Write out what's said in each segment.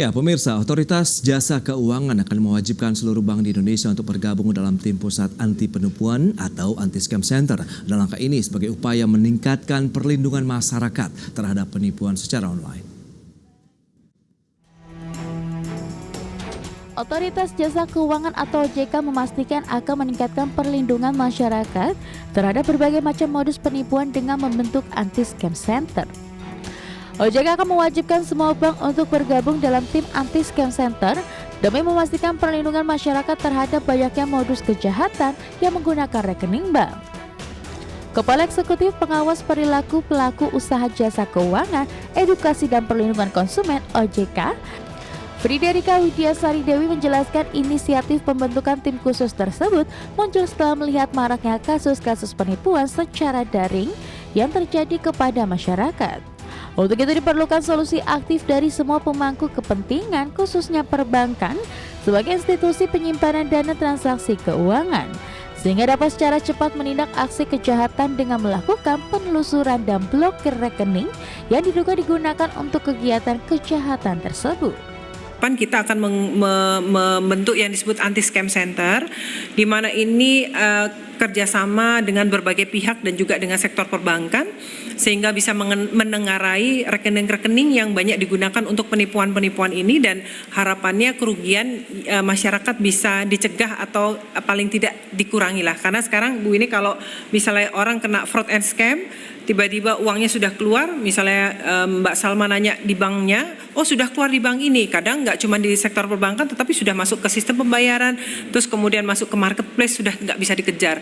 Ya, pemirsa, Otoritas Jasa Keuangan akan mewajibkan seluruh bank di Indonesia untuk bergabung dalam tim pusat anti penipuan atau anti-scam center. Dan langkah ini sebagai upaya meningkatkan perlindungan masyarakat terhadap penipuan secara online. Otoritas Jasa Keuangan atau OJK memastikan akan meningkatkan perlindungan masyarakat terhadap berbagai macam modus penipuan dengan membentuk anti-scam center. OJK akan mewajibkan semua bank untuk bergabung dalam tim anti-scam center demi memastikan perlindungan masyarakat terhadap banyaknya modus kejahatan yang menggunakan rekening bank. Kepala Eksekutif Pengawas Perilaku Pelaku Usaha Jasa Keuangan, Edukasi dan Perlindungan Konsumen (OJK), Friderika Widiasari Dewi menjelaskan inisiatif pembentukan tim khusus tersebut muncul setelah melihat maraknya kasus-kasus penipuan secara daring yang terjadi kepada masyarakat. Untuk itu diperlukan solusi aktif dari semua pemangku kepentingan, khususnya perbankan sebagai institusi penyimpanan dana transaksi keuangan, sehingga dapat secara cepat menindak aksi kejahatan dengan melakukan penelusuran dan blokir rekening yang diduga digunakan untuk kegiatan kejahatan tersebut. Kita akan membentuk yang disebut anti-scam center, di mana ini kerjasama dengan berbagai pihak dan juga dengan sektor perbankan, sehingga bisa menengarai rekening-rekening yang banyak digunakan untuk penipuan-penipuan ini, dan harapannya kerugian masyarakat bisa dicegah atau paling tidak dikurangi lah. Karena sekarang Bu ini kalau misalnya orang kena fraud and scam, tiba-tiba uangnya sudah keluar, misalnya Mbak Salma nanya di banknya, oh sudah keluar di bank ini, kadang nggak cuma di sektor perbankan tetapi sudah masuk ke sistem pembayaran, terus kemudian masuk ke marketplace, sudah nggak bisa dikejar.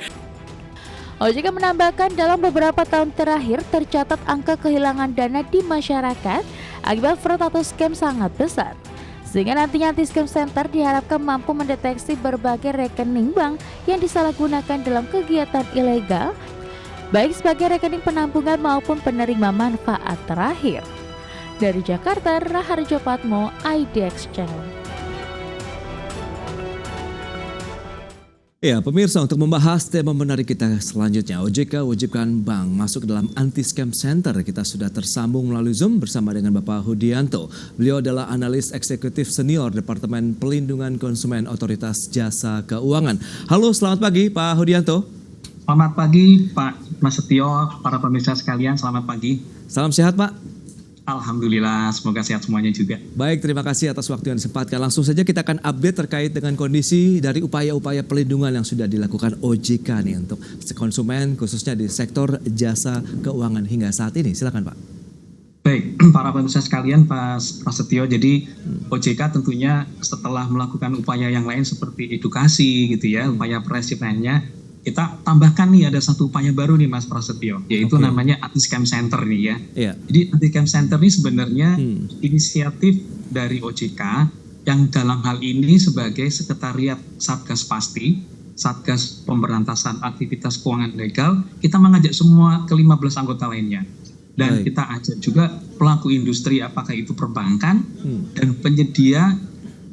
OJK menambahkan dalam beberapa tahun terakhir tercatat angka kehilangan dana di masyarakat akibat fraud atau scam sangat besar. Sehingga nantinya anti-scam center diharapkan mampu mendeteksi berbagai rekening bank yang disalahgunakan dalam kegiatan ilegal, baik sebagai rekening penampungan maupun penerima manfaat terakhir. Dari Jakarta, Raharjo Patmo, IDX Channel. Ya, pemirsa, untuk membahas tema menarik kita selanjutnya, OJK wajibkan bank masuk dalam anti-scam center. Kita sudah tersambung melalui Zoom bersama dengan Bapak Hudianto. Beliau adalah analis eksekutif senior Departemen Pelindungan Konsumen Otoritas Jasa Keuangan. Halo, selamat pagi Pak Hudianto. Selamat pagi Pak Mas Setio, para pemirsa sekalian, selamat pagi. Salam sehat Pak. Alhamdulillah, semoga sehat semuanya juga. Baik, terima kasih atas waktu yang disempatkan. Langsung saja kita akan update terkait dengan kondisi dari upaya-upaya pelindungan yang sudah dilakukan OJK nih untuk konsumen, khususnya di sektor jasa keuangan hingga saat ini. Silakan Pak. Baik, para pemirsa sekalian, Pak Setio, jadi OJK tentunya setelah melakukan upaya yang lain seperti edukasi gitu ya, upaya preventif lainnya, kita tambahkan nih ada satu upaya baru nih Mas Prasetyo, yaitu namanya anti-scam center nih ya. Yeah. Jadi anti-scam center ini sebenarnya inisiatif dari OJK yang dalam hal ini sebagai sekretariat Satgas Pasti, Satgas Pemberantasan Aktivitas Keuangan Legal, kita mengajak semua ke-15 anggota lainnya. Dan kita ajak juga pelaku industri, apakah itu perbankan dan penyedia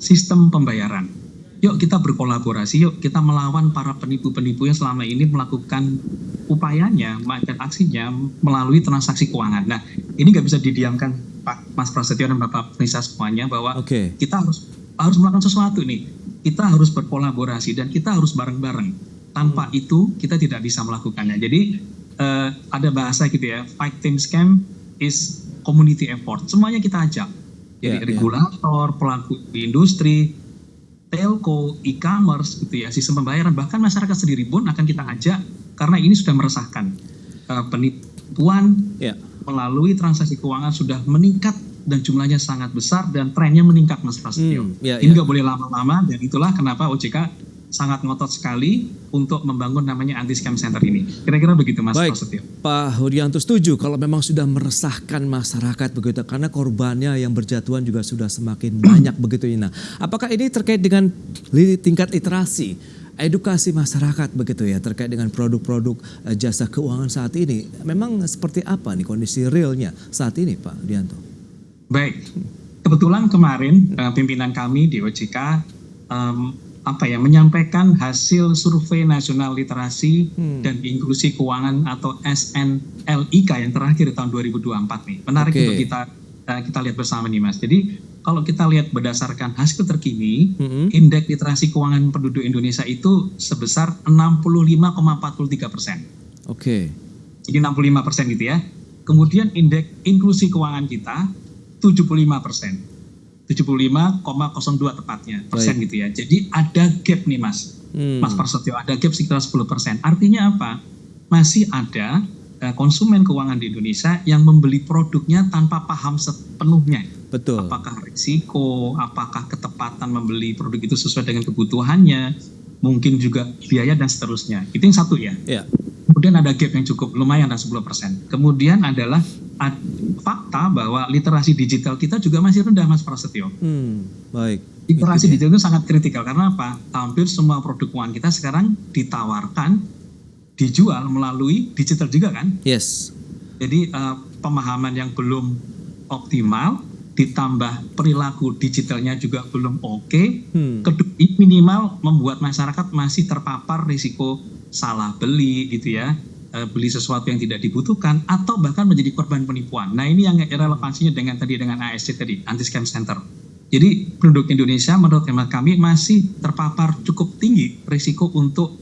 sistem pembayaran. Yuk kita berkolaborasi, yuk kita melawan para penipu-penipu yang selama ini melakukan upayanya, dan aksinya melalui transaksi keuangan. Nah, ini nggak bisa didiamkan Pak Mas Prasetyo dan Bapak Penisa semuanya, bahwa kita harus melakukan sesuatu nih. Kita harus berkolaborasi dan kita harus bareng-bareng. Tanpa itu kita tidak bisa melakukannya. Jadi ada bahasa gitu ya, fight team scam is community effort. Semuanya kita ajak. Jadi regulator, pelaku industri, telco, e-commerce gitu ya, sistem pembayaran, bahkan masyarakat sendiri pun akan kita ajak karena ini sudah meresahkan. Penipuan melalui transaksi keuangan sudah meningkat dan jumlahnya sangat besar dan trennya meningkat Mas Prasetyo. Ini nggak boleh lama-lama, dan itulah kenapa OJK sangat ngotot sekali untuk membangun namanya anti-scam center ini. Kira-kira begitu Mas Prasetyo. Pak Hudianto setuju kalau memang sudah meresahkan masyarakat begitu, karena korbannya yang berjatuhan juga sudah semakin banyak begitu. Nah, apakah ini terkait dengan tingkat literasi, edukasi masyarakat begitu ya, terkait dengan produk-produk jasa keuangan saat ini? Memang seperti apa nih kondisi realnya saat ini Pak Hudianto? Baik, kebetulan kemarin pimpinan kami di OJK menyampaikan hasil survei nasional literasi dan inklusi keuangan atau SNLIK yang terakhir tahun 2024 nih. Menarik untuk kita lihat bersama nih Mas. Jadi kalau kita lihat berdasarkan hasil terkini, Mm-mm. indeks literasi keuangan penduduk Indonesia itu sebesar 65,43%. Oke. Jadi 65% gitu ya. Kemudian indeks inklusi keuangan kita 75%. 75,02 tepatnya persen gitu ya. Jadi ada gap nih Mas. Mas Prasetyo, ada gap sekitar 10%. Artinya apa? Masih ada konsumen keuangan di Indonesia yang membeli produknya tanpa paham sepenuhnya. Betul. Apakah risiko, apakah ketepatan membeli produk itu sesuai dengan kebutuhannya, mungkin juga biaya dan seterusnya. Itu yang satu ya. Ya. Kemudian ada gap yang cukup lumayan, ada 10%. Kemudian adalah fakta bahwa literasi digital kita juga masih rendah Mas Prasetyo. Baik. Literasi Itu dia. digital itu sangat kritikal karena apa? Hampir semua produk keuangan kita sekarang ditawarkan, dijual melalui digital juga kan? Yes. Jadi pemahaman yang belum optimal, ditambah perilaku digitalnya juga belum oke. Kedua, minimal membuat masyarakat masih terpapar risiko salah beli gitu ya, beli sesuatu yang tidak dibutuhkan atau bahkan menjadi korban penipuan. Nah ini yang relevansinya dengan ASC tadi, Anti Scam Center. Jadi penduduk Indonesia menurut hemat kami masih terpapar cukup tinggi risiko untuk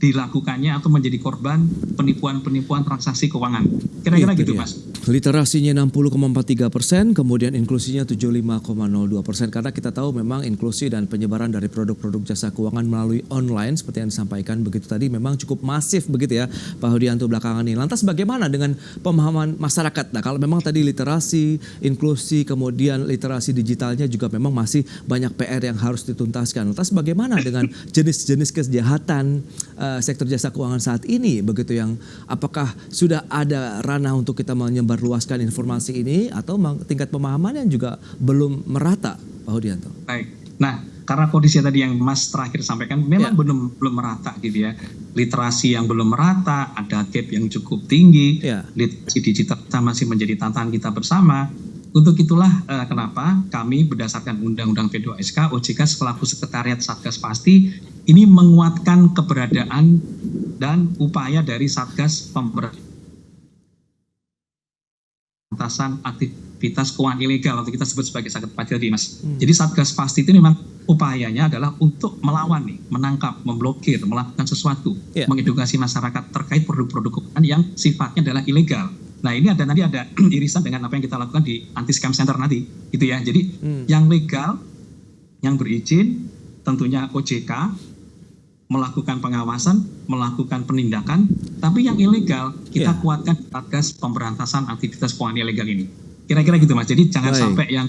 dilakukannya atau menjadi korban penipuan transaksi keuangan. Kira-kira Itu gitu dia. Mas. Literasinya 60,43%, kemudian inklusinya 75,02%. Karena kita tahu memang inklusi dan penyebaran dari produk-produk jasa keuangan melalui online seperti yang disampaikan begitu tadi memang cukup masif begitu ya Pak Hudianto belakangan ini. Lantas bagaimana dengan pemahaman masyarakat? Nah kalau memang tadi literasi, inklusi, kemudian literasi digitalnya juga memang masih banyak PR yang harus dituntaskan. Lantas bagaimana dengan jenis-jenis kejahatan sektor jasa keuangan saat ini begitu yang apakah sudah ada ranah untuk kita menyebarluaskan informasi ini atau tingkat pemahaman yang juga belum merata Pak Hudianto? Baik. Nah, karena kondisi tadi yang Mas terakhir sampaikan memang belum merata gitu ya. Literasi yang belum merata, ada gap yang cukup tinggi. Literasi digital kita masih menjadi tantangan kita bersama. Untuk itulah kenapa kami berdasarkan Undang-Undang P2SK, OJK selaku Sekretariat Satgas Pasti ini menguatkan keberadaan dan upaya dari Satgas Pemberantasan Aktivitas Keuangan Ilegal atau kita sebut sebagai Satgas Pasti tadi Mas. Jadi Satgas Pasti itu memang upayanya adalah untuk melawan nih, menangkap, memblokir, melakukan sesuatu, mengedukasi masyarakat terkait produk-produk keuangan yang sifatnya adalah ilegal. Nah ini nanti ada irisan dengan apa yang kita lakukan di Anti Scam Center nanti, gitu ya. Jadi yang legal, yang berizin, tentunya OJK melakukan pengawasan, melakukan penindakan. Tapi yang ilegal kita kuatkan Satgas Pemberantasan Aktivitas Keuangan Ilegal ini. Kira-kira gitu Mas. Jadi jangan sampai yang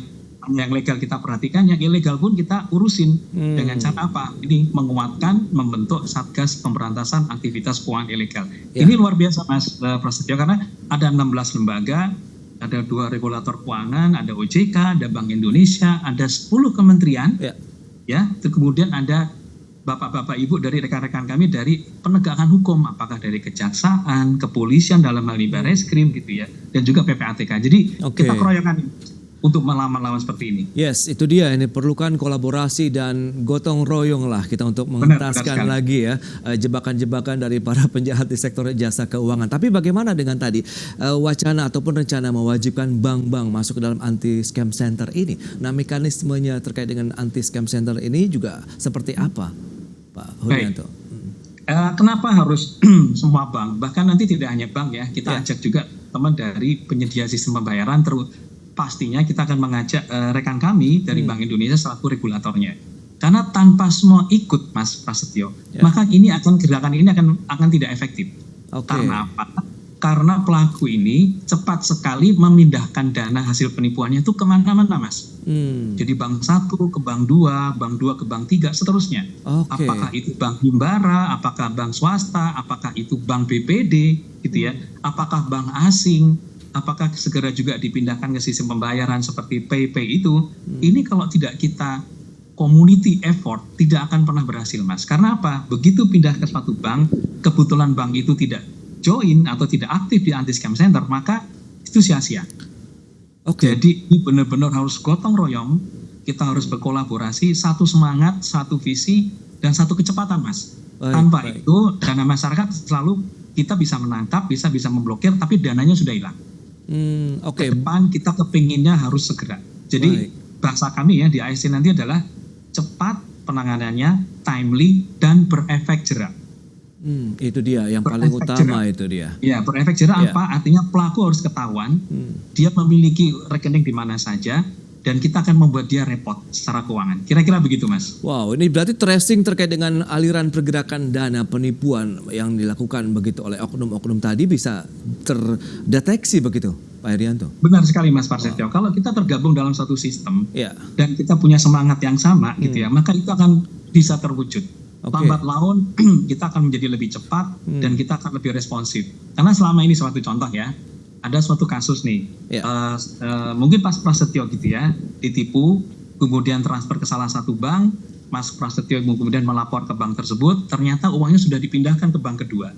legal kita perhatikan, yang ilegal pun kita urusin. Dengan cara apa? Ini menguatkan, membentuk Satgas Pemberantasan Aktivitas Keuangan Ilegal. Ini luar biasa Mas Prasetyo, karena ada 16 lembaga, ada 2 regulator keuangan, ada OJK, ada Bank Indonesia, ada 10 kementerian, ya. Kemudian ada bapak-bapak ibu dari rekan-rekan kami dari penegakan hukum, apakah dari kejaksaan, kepolisian dalam hal ini Barreskrim gitu ya, dan juga PPATK. Jadi kita keroyokan untuk melawan seperti ini. Yes, itu dia. Ini perlukan kolaborasi dan gotong royong lah kita untuk mengentaskan lagi ya jebakan-jebakan dari para penjahat di sektor jasa keuangan. Tapi bagaimana dengan tadi wacana ataupun rencana mewajibkan bank-bank masuk ke dalam Anti Scam Center ini? Nah mekanismenya terkait dengan Anti Scam Center ini juga seperti apa Pak Hudianto? Kenapa harus semua bank? Bahkan nanti tidak hanya bank ya, kita ajak juga teman dari penyedia sistem pembayaran pastinya kita akan mengajak rekan kami dari Bank Indonesia selaku regulatornya. Karena tanpa semua ikut Mas Prasetyo, maka gerakan ini akan tidak efektif. Karena apa? Karena pelaku ini cepat sekali memindahkan dana hasil penipuannya itu kemana-mana Mas. Jadi bank 1 ke bank 2, bank 2 ke bank 3, seterusnya. Apakah itu bank himbara, apakah bank swasta, apakah itu bank BPD gitu ya, apakah bank asing, apakah segera juga dipindahkan ke sistem pembayaran seperti PayPay itu. Ini kalau tidak kita community effort tidak akan pernah berhasil Mas. Karena apa? Begitu pindah ke suatu bank, kebetulan bank itu tidak join atau tidak aktif di Anti Scam Center, maka itu sia-sia. Jadi ini benar-benar harus gotong royong, kita harus berkolaborasi, satu semangat, satu visi, dan satu kecepatan Mas. Tanpa itu dana masyarakat selalu kita bisa menangkap, bisa memblokir, tapi dananya sudah hilang. Ke depan kita kepinginnya harus segera. Jadi bahasa kami ya di ASC nanti adalah cepat penanganannya, timely, dan berefek jerak. Itu dia yang paling utama itu dia. Ya, berefek jerak apa? Artinya pelaku harus ketahuan, dia memiliki rekening di mana saja, dan kita akan membuat dia repot secara keuangan. Kira-kira begitu, Mas. Wow, ini berarti tracing terkait dengan aliran pergerakan dana penipuan yang dilakukan begitu oleh oknum-oknum tadi bisa terdeteksi begitu, Pak Herianto? Benar sekali, Mas Prasetyo. Kalau kita tergabung dalam satu sistem dan kita punya semangat yang sama gitu ya, maka itu akan bisa terwujud. Lambat laun kita akan menjadi lebih cepat dan kita akan lebih responsif. Karena selama ini suatu contoh ya, ada suatu kasus nih, mungkin Mas Prasetyo gitu ya, ditipu, kemudian transfer ke salah satu bank, Mas Prasetyo kemudian melapor ke bank tersebut, ternyata uangnya sudah dipindahkan ke bank kedua.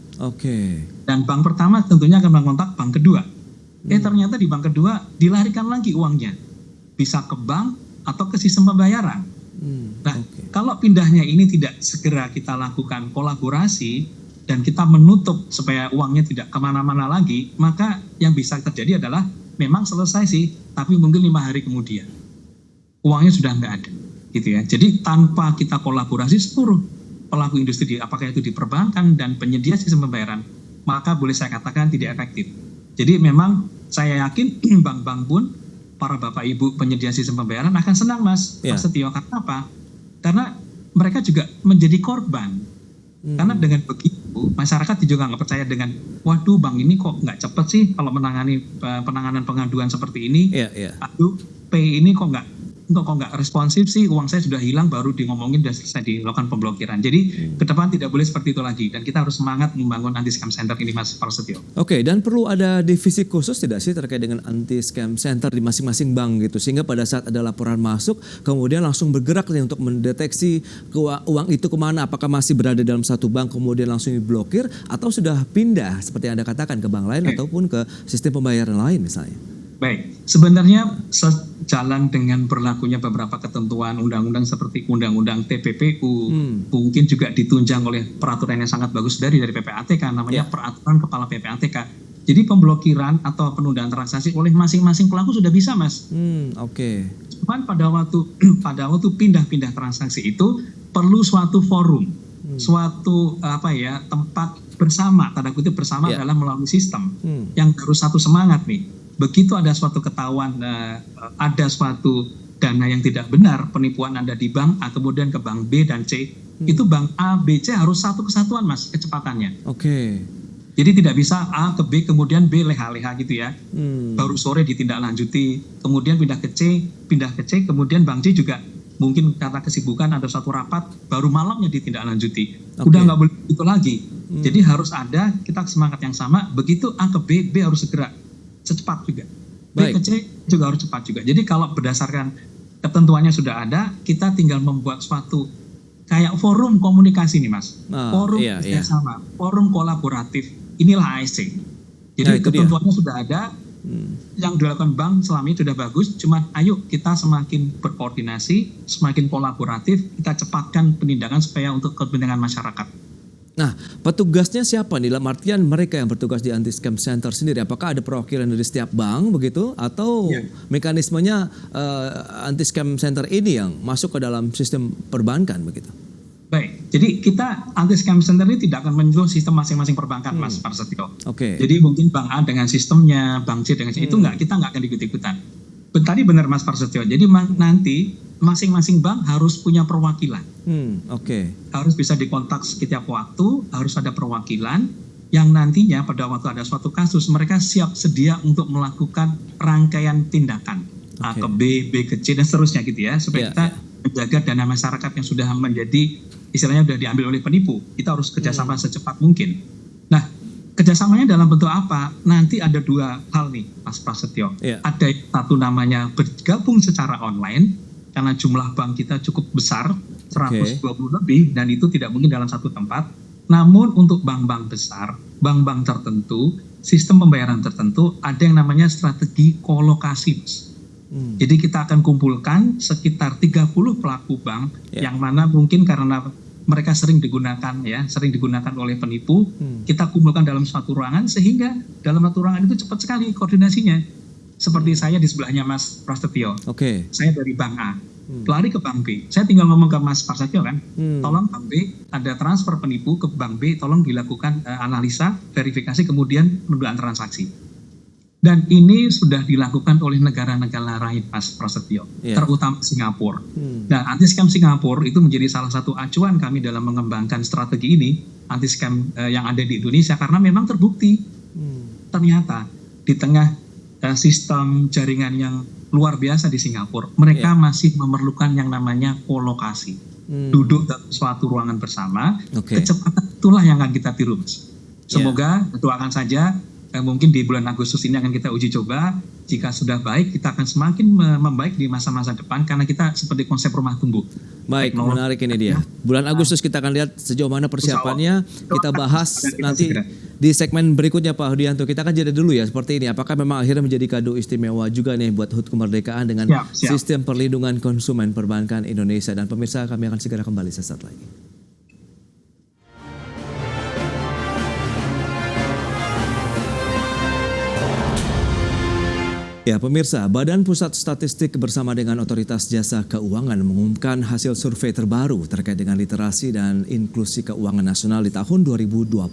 Dan bank pertama tentunya akan mengontak bank kedua. Ternyata di bank kedua dilarikan lagi uangnya, bisa ke bank atau ke sistem pembayaran. Nah, kalau pindahnya ini tidak segera kita lakukan kolaborasi, dan kita menutup supaya uangnya tidak kemana-mana lagi, maka yang bisa terjadi adalah memang selesai sih, tapi mungkin 5 hari kemudian uangnya sudah nggak ada, gitu ya. Jadi tanpa kita kolaborasi seluruh pelaku industri, apakah itu di perbankan dan penyedia sistem pembayaran, maka boleh saya katakan tidak efektif. Jadi memang saya yakin bank-bank pun, para bapak ibu penyedia sistem pembayaran akan senang, Mas Prasetyo. Karena apa? Karena mereka juga menjadi korban. Karena dengan begitu masyarakat juga nggak percaya dengan, waduh bank ini kok nggak cepet sih kalau menangani penanganan pengaduan seperti ini. Aduh, P ini kok nggak responsif sih, uang saya sudah hilang baru ngomongin dan selesai dilakukan pemblokiran. Jadi ke depan tidak boleh seperti itu lagi, dan kita harus semangat membangun anti scam center ini, Mas Prasetyo. Dan perlu ada divisi khusus tidak sih terkait dengan anti scam center di masing-masing bank gitu, sehingga pada saat ada laporan masuk kemudian langsung bergerak nih untuk mendeteksi uang itu kemana, apakah masih berada dalam satu bank kemudian langsung diblokir atau sudah pindah seperti yang Anda katakan ke bank lain ataupun ke sistem pembayaran lain misalnya. Baik, sebenarnya sejalan dengan berlakunya beberapa ketentuan undang-undang seperti undang-undang TPPU, mungkin juga ditunjang oleh peraturan yang sangat bagus dari PPATK, namanya peraturan kepala PPATK. Jadi pemblokiran atau penundaan transaksi oleh masing-masing pelaku sudah bisa, Mas. Cuman pada waktu pindah-pindah transaksi itu perlu suatu forum, suatu tempat bersama, tanda kutip bersama adalah melalui sistem yang harus satu semangat nih. Begitu ada suatu ketahuan, ada suatu dana yang tidak benar, penipuan ada di bank A kemudian ke bank B dan C, itu bank A, B, C harus satu kesatuan, Mas, kecepatannya. Jadi tidak bisa A ke B kemudian B leha-leha gitu ya. Baru sore ditindaklanjuti, kemudian pindah ke C, kemudian bank C juga mungkin karena kesibukan ada satu rapat, baru malamnya ditindaklanjuti. Udah nggak boleh itu lagi. Jadi harus ada, kita semangat yang sama, begitu A ke B, B harus segera secepat juga. B ke C juga harus cepat juga. Jadi kalau berdasarkan ketentuannya sudah ada, kita tinggal membuat suatu kayak forum komunikasi nih, Mas. Forum kerjasama, forum kolaboratif. Inilah ASC. Jadi ketentuannya sudah ada, yang dilakukan bank selama ini sudah bagus, cuman ayo kita semakin berkoordinasi, semakin kolaboratif, kita cepatkan penindakan supaya untuk kepentingan masyarakat. Nah, petugasnya siapa nih? Dalam artian mereka yang bertugas di anti scam center sendiri, apakah ada perwakilan dari setiap bank begitu, atau mekanismenya anti scam center ini yang masuk ke dalam sistem perbankan begitu? Baik, jadi kita anti scam center ini tidak akan menyentuh sistem masing-masing perbankan, Mas Prasetyo. Jadi mungkin bank A dengan sistemnya, bank C dengan itu kita nggak akan ikut-ikutan. Tadi benar, Mas Prasetyo. Jadi nanti masing-masing bank harus punya perwakilan. Harus bisa dikontak setiap waktu, harus ada perwakilan yang nantinya pada waktu ada suatu kasus mereka siap sedia untuk melakukan rangkaian tindakan A ke B, B ke C dan seterusnya gitu ya, supaya kita menjaga dana masyarakat yang sudah menjadi istilahnya sudah diambil oleh penipu. Kita harus kerjasama secepat mungkin. Nah, kerjasamanya dalam bentuk apa? Nanti ada dua hal nih, Mas Prasetyo. Ada satu namanya bergabung secara online, karena jumlah bank kita cukup besar, 120 lebih, dan itu tidak mungkin dalam satu tempat. Namun untuk bank-bank besar, bank-bank tertentu, sistem pembayaran tertentu, ada yang namanya strategi kolokasi, Mas. Jadi kita akan kumpulkan sekitar 30 pelaku bank, yang mana mungkin karena mereka sering digunakan oleh penipu, kita kumpulkan dalam suatu ruangan, sehingga dalam satu ruangan itu cepat sekali koordinasinya. Seperti saya di sebelahnya Mas Prasetyo. Oke. Saya dari Bank A, lari ke Bank B. Saya tinggal ngomong ke Mas Prasetyo kan, tolong Bank B ada transfer penipu ke Bank B, tolong dilakukan analisa, verifikasi, kemudian penundaan transaksi. Dan ini sudah dilakukan oleh negara-negara lain, Mas Prasetyo, terutama Singapura. Nah, anti-scam Singapura itu menjadi salah satu acuan kami dalam mengembangkan strategi ini, anti-scam yang ada di Indonesia, karena memang terbukti ternyata di tengah sistem jaringan yang luar biasa di Singapura, mereka masih memerlukan yang namanya kolokasi, duduk dalam suatu ruangan bersama. Kecepatan itulah yang akan kita tiru, Mas. Semoga doakan saja. Mungkin di bulan Agustus ini akan kita uji coba. Jika sudah baik, kita akan semakin membaik di masa-masa depan karena kita seperti konsep rumah tumbuh. Baik, menarik ini dia. Bulan Agustus kita akan lihat sejauh mana persiapannya. Kita bahas nanti di segmen berikutnya, Pak Hudianto. Kita akan jeda dulu ya seperti ini. Apakah memang akhirnya menjadi kado istimewa juga nih buat HUT kemerdekaan dengan sistem perlindungan konsumen perbankan Indonesia. Dan pemirsa, kami akan segera kembali sesaat lagi. Ya pemirsa, Badan Pusat Statistik bersama dengan Otoritas Jasa Keuangan mengumumkan hasil survei terbaru terkait dengan literasi dan inklusi keuangan nasional di tahun 2024.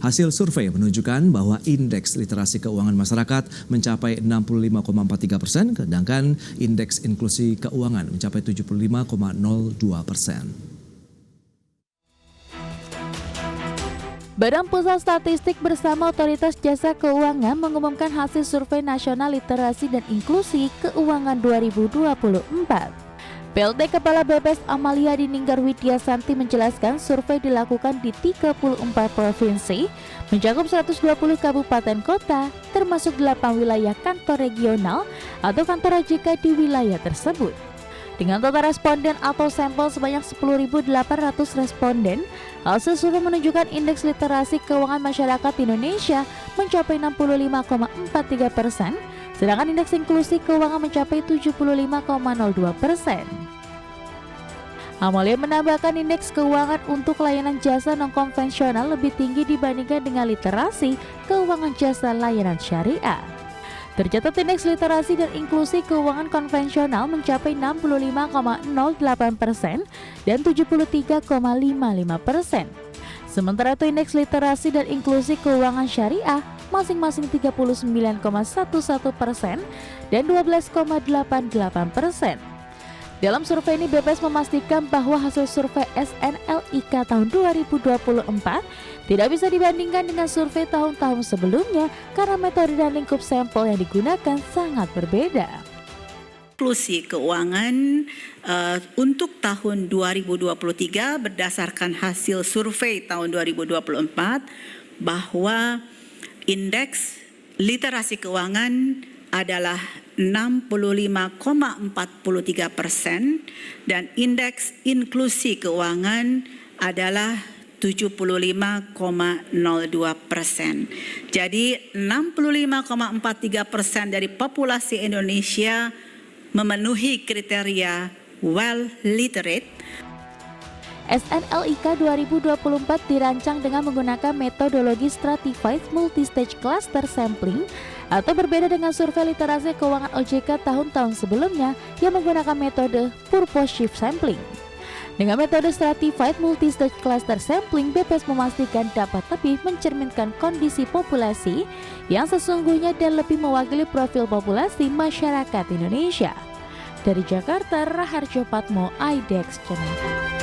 Hasil survei menunjukkan bahwa indeks literasi keuangan masyarakat mencapai 65,43%, sedangkan indeks inklusi keuangan mencapai 75,02%. Badan Pusat Statistik bersama Otoritas Jasa Keuangan mengumumkan hasil survei nasional literasi dan inklusi keuangan 2024. PLT Kepala BPS Amalia Dininggar Widyasanti menjelaskan survei dilakukan di 34 provinsi, mencakup 120 kabupaten kota, termasuk 8 wilayah kantor regional atau kantor OJK di wilayah tersebut. Dengan total responden atau sampel sebanyak 10.800 responden, hasil survei menunjukkan indeks literasi keuangan masyarakat Indonesia mencapai 65,43%, sedangkan indeks inklusi keuangan mencapai 75,02%. Amalia menambahkan indeks keuangan untuk layanan jasa non-konvensional lebih tinggi dibandingkan dengan literasi keuangan jasa layanan syariah. Tercatat indeks literasi dan inklusi keuangan konvensional mencapai 65,08% dan 73,55%. Sementara itu indeks literasi dan inklusi keuangan syariah masing-masing 39,11% dan 12,88%. Dalam survei ini BPS memastikan bahwa hasil survei SNLIK tahun 2024 tidak bisa dibandingkan dengan survei tahun-tahun sebelumnya karena metode dan lingkup sampel yang digunakan sangat berbeda. Inklusi keuangan untuk tahun 2023 berdasarkan hasil survei tahun 2024 bahwa indeks literasi keuangan adalah 65,43% dan indeks inklusi keuangan adalah 75,02%. Jadi 65,43% dari populasi Indonesia memenuhi kriteria well literate. SNLIK 2024 dirancang dengan menggunakan metodologi Stratified Multistage Cluster Sampling atau berbeda dengan survei literasi keuangan OJK tahun-tahun sebelumnya yang menggunakan metode Purpose Shift Sampling. Dengan metode Stratified Multistage Cluster Sampling, BPS memastikan dapat lebih mencerminkan kondisi populasi yang sesungguhnya dan lebih mewakili profil populasi masyarakat Indonesia. Dari Jakarta, Raharjo Patmo, IDEX Channel.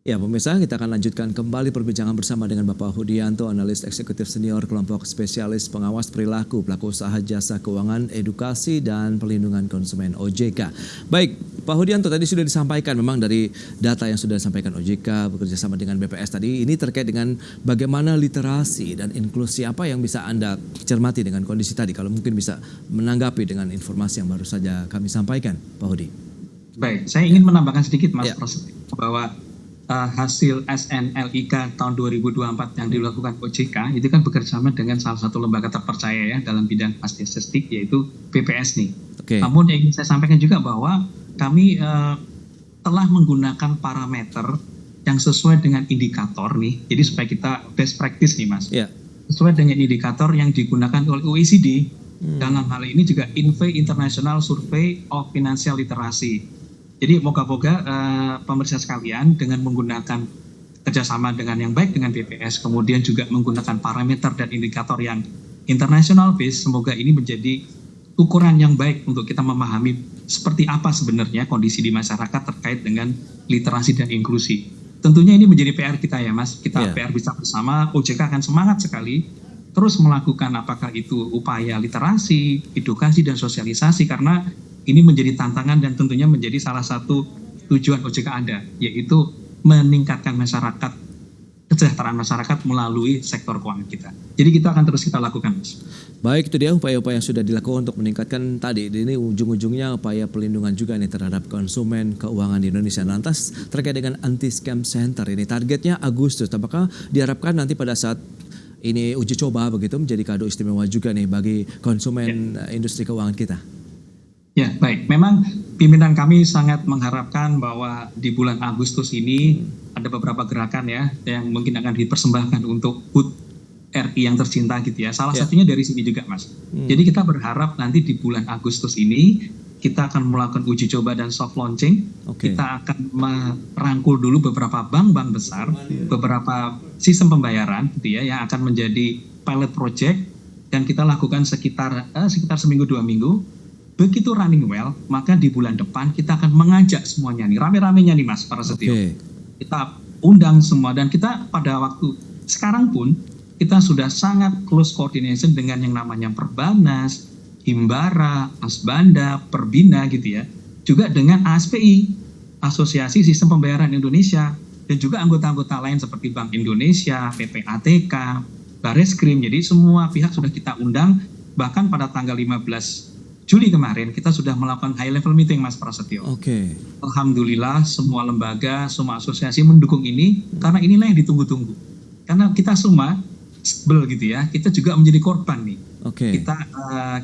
Ya pemirsa, kita akan lanjutkan kembali perbincangan bersama dengan Bapak Hudianto, analis eksekutif senior kelompok spesialis pengawas perilaku pelaku usaha jasa keuangan, edukasi, dan perlindungan konsumen OJK. Baik, Pak Hudianto, tadi sudah disampaikan memang dari data yang sudah disampaikan OJK bekerja sama dengan BPS tadi, ini terkait dengan bagaimana literasi dan inklusi apa yang bisa Anda cermati dengan kondisi tadi, kalau mungkin bisa menanggapi dengan informasi yang baru saja kami sampaikan, Pak Hudi. Baik, saya ingin menambahkan sedikit Mas Prasetyo bahwa hasil SNLIK tahun 2024 yang dilakukan OJK itu kan bekerjasama dengan salah satu lembaga terpercaya ya dalam bidang statistik yaitu BPS nih. Namun yang ingin saya sampaikan juga bahwa kami telah menggunakan parameter yang sesuai dengan indikator nih. Jadi supaya kita best practice nih Mas. Ya. Sesuai dengan indikator yang digunakan oleh OECD. Dalam hal ini juga INVE International Survey of Financial Literacy. Jadi moga-moga pemirsa sekalian dengan menggunakan kerjasama dengan yang baik dengan BPS, kemudian juga menggunakan parameter dan indikator yang international based, semoga ini menjadi ukuran yang baik untuk kita memahami seperti apa sebenarnya kondisi di masyarakat terkait dengan literasi dan inklusi. Tentunya ini menjadi PR kita ya Mas, kita PR bisa bersama, OJK akan semangat sekali terus melakukan apakah itu upaya literasi, edukasi, dan sosialisasi, karena ini menjadi tantangan dan tentunya menjadi salah satu tujuan OJK ada, yaitu meningkatkan masyarakat, kesejahteraan masyarakat melalui sektor keuangan kita. Jadi kita akan terus kita lakukan, Mas. Baik, itu dia upaya-upaya yang sudah dilakukan untuk meningkatkan tadi. Ini ujung-ujungnya upaya pelindungan juga nih terhadap konsumen keuangan di Indonesia. Lantas terkait dengan anti-scam center ini targetnya Agustus. Apakah diharapkan nanti pada saat ini uji coba begitu menjadi kado istimewa juga nih bagi konsumen industri keuangan kita? Ya, baik. Memang pimpinan kami sangat mengharapkan bahwa di bulan Agustus ini ada beberapa gerakan ya yang mungkin akan dipersembahkan untuk HUT RI yang tercinta gitu ya. Salah satunya dari sini juga, Mas. Jadi kita berharap nanti di bulan Agustus ini kita akan melakukan uji coba dan soft launching. Kita akan merangkul dulu beberapa bank-bank besar, beberapa sistem pembayaran gitu ya yang akan menjadi pilot project, dan kita lakukan sekitar seminggu 2 minggu. Begitu running well, maka di bulan depan kita akan mengajak semuanya nih, rame-ramenya nih Mas Prasetyo. Kita undang semua, dan kita pada waktu sekarang pun kita sudah sangat close coordination dengan yang namanya Perbanas, Himbara, Asbanda, Perbina gitu ya. Juga dengan ASPI, Asosiasi Sistem Pembayaran Indonesia, dan juga anggota-anggota lain seperti Bank Indonesia, PPATK, Bareskrim. Jadi semua pihak sudah kita undang, bahkan pada tanggal 15 Juli kemarin kita sudah melakukan high level meeting Mas Prasetyo. Alhamdulillah semua lembaga, semua asosiasi mendukung ini karena inilah yang ditunggu-tunggu. Karena kita semua sebel gitu ya, kita juga menjadi korban nih. Kita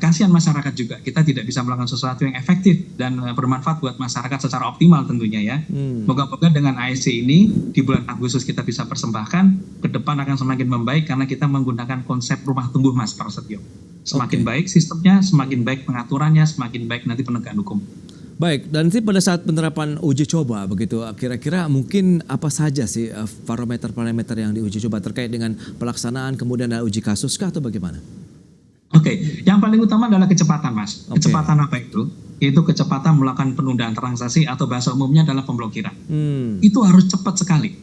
kasihan masyarakat juga, kita tidak bisa melakukan sesuatu yang efektif dan bermanfaat buat masyarakat secara optimal tentunya ya. Moga-moga dengan ASC ini di bulan Agustus kita bisa persembahkan, ke depan akan semakin membaik karena kita menggunakan konsep rumah tumbuh Mas Prasetyo. Semakin baik sistemnya, semakin baik pengaturannya, semakin baik nanti penegakan hukum. Baik, dan nanti pada saat penerapan uji coba begitu, kira-kira mungkin apa saja sih parameter-parameter yang diuji coba terkait dengan pelaksanaan, kemudian ada uji kasus kah atau bagaimana? Yang paling utama adalah kecepatan Mas. Kecepatan apa itu? Yaitu kecepatan melakukan penundaan transaksi atau bahasa umumnya adalah pemblokiran. Itu harus cepat sekali.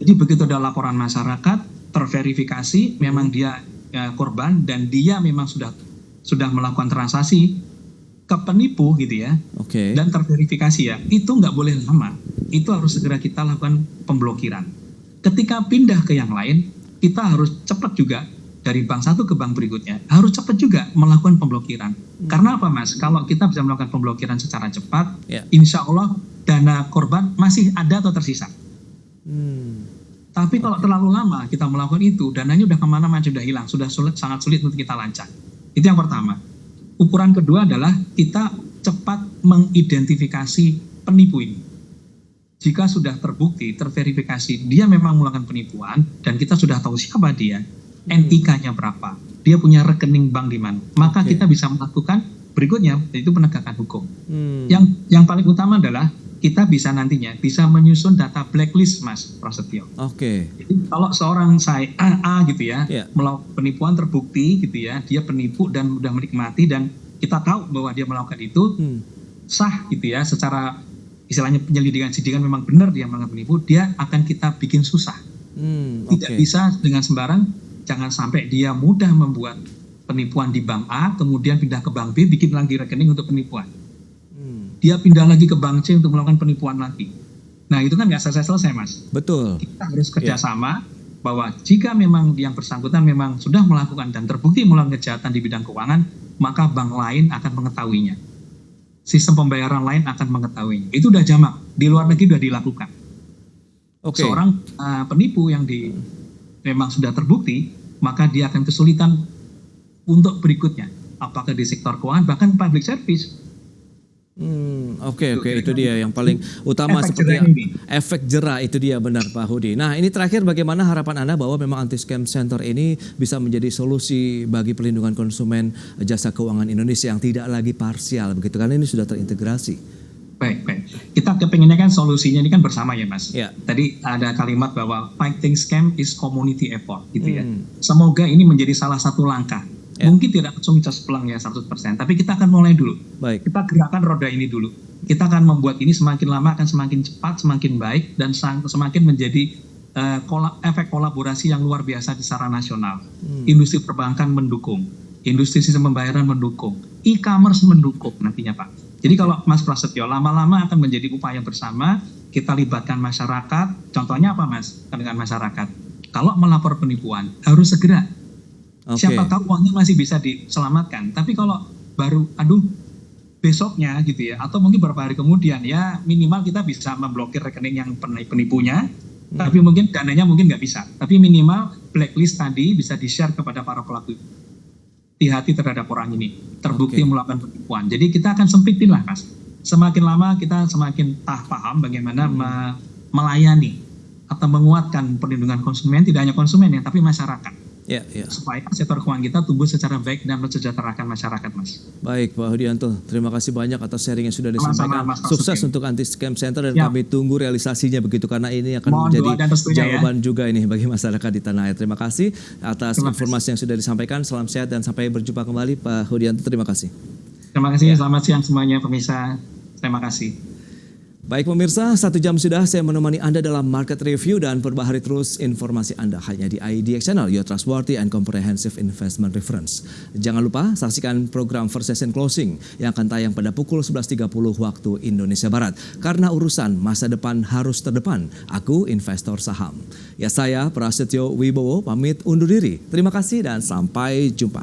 Jadi begitu ada laporan masyarakat, terverifikasi, memang dia korban dan dia memang sudah melakukan transaksi ke penipu gitu ya, dan terverifikasi ya, itu nggak boleh lama, itu harus segera kita lakukan pemblokiran. Ketika pindah ke yang lain, kita harus cepat juga dari bank satu ke bank berikutnya, harus cepat juga melakukan pemblokiran. Karena apa Mas? Kalau kita bisa melakukan pemblokiran secara cepat, insya Allah dana korban masih ada atau tersisa. Tapi kalau terlalu lama kita melakukan itu, dananya udah kemana-mana, sudah hilang, sudah sangat sulit untuk kita lacak. Itu yang pertama. Ukuran kedua adalah kita cepat mengidentifikasi penipu ini. Jika sudah terbukti, terverifikasi, dia memang melakukan penipuan, dan kita sudah tahu siapa dia, NIK-nya berapa, dia punya rekening bank di mana, maka kita bisa melakukan berikutnya, yaitu penegakan hukum. Yang paling utama adalah kita bisa nantinya bisa menyusun data blacklist Mas Prasetyo. Jadi kalau seorang A gitu ya, melakukan penipuan terbukti gitu ya, dia penipu dan sudah menikmati dan kita tahu bahwa dia melakukan itu sah gitu ya, secara istilahnya penyelidikan memang benar dia melakukan penipu, dia akan kita bikin susah. Tidak bisa dengan sembarang, jangan sampai dia mudah membuat penipuan di bank A, kemudian pindah ke bank B, bikin lagi rekening untuk penipuan. Dia pindah lagi ke bank C untuk melakukan penipuan lagi. Nah itu kan nggak selesai-selesai Mas. Betul. Kita harus kerjasama bahwa jika memang yang bersangkutan memang sudah melakukan dan terbukti melakukan kejahatan di bidang keuangan, maka bank lain akan mengetahuinya. Sistem pembayaran lain akan mengetahuinya. Itu udah jamak, di luar negeri sudah dilakukan. Seorang penipu yang memang sudah terbukti, maka dia akan kesulitan untuk berikutnya. Apakah di sektor keuangan, bahkan public service. Oke, itu dia yang paling utama Efek seperti jerah ini. efek jerah itu dia benar Pak Hudi. Nah ini terakhir bagaimana harapan Anda bahwa memang anti-scam center ini bisa menjadi solusi bagi perlindungan konsumen jasa keuangan Indonesia yang tidak lagi parsial begitu karena ini sudah terintegrasi. Baik. Kita kepinginnya kan solusinya ini kan bersama ya Mas. Ya. Tadi ada kalimat bahwa fighting scam is community effort gitu ya. Semoga ini menjadi salah satu langkah. Ya. Mungkin tidak langsung bisa pulang ya 100%, tapi kita akan mulai dulu. Baik. Kita gerakkan roda ini dulu. Kita akan membuat ini semakin lama akan semakin cepat, semakin baik, dan semakin menjadi efek kolaborasi yang luar biasa secara nasional. Industri perbankan mendukung, industri sistem pembayaran mendukung, e-commerce mendukung nantinya Pak. Jadi kalau Mas Prasetyo, lama-lama akan menjadi upaya bersama, kita libatkan masyarakat. Contohnya apa Mas dengan masyarakat? Kalau melapor penipuan, harus segera. Siapa tahu uangnya masih bisa diselamatkan. Tapi kalau baru, besoknya gitu ya, atau mungkin beberapa hari kemudian, ya minimal kita bisa memblokir rekening yang penipunya, tapi mungkin dananya mungkin nggak bisa. Tapi minimal blacklist tadi bisa di-share kepada para pelaku. Hati-hati terhadap orang ini, terbukti melakukan penipuan. Jadi kita akan sempitin lah Mas. Semakin lama kita semakin paham bagaimana melayani atau menguatkan perlindungan konsumen, tidak hanya konsumen ya, tapi masyarakat. Ya. Supaya sektor keuangan kita tumbuh secara baik dan mensejahterakan masyarakat, Mas. Baik, Pak Hudianto. Terima kasih banyak atas sharing yang sudah disampaikan. Mas, Sukses untuk anti-scam center dan kami tunggu realisasinya begitu karena ini akan Mohon menjadi doa dan restunya jawaban juga ini bagi masyarakat di tanah air. Terima kasih atas informasi yang sudah disampaikan. Salam sehat dan sampai berjumpa kembali, Pak Hudianto. Terima kasih. Terima kasih. Selamat siang semuanya pemirsa. Terima kasih. Baik pemirsa, 1 jam sudah saya menemani Anda dalam Market Review dan perbaharui terus informasi Anda hanya di IDX Channel, Your Trustworthy and Comprehensive Investment Reference. Jangan lupa saksikan program First Session Closing yang akan tayang pada pukul 11.30 waktu Indonesia Barat. Karena urusan masa depan harus terdepan, aku investor saham. Ya saya, Prasetyo Wibowo, pamit undur diri. Terima kasih dan sampai jumpa.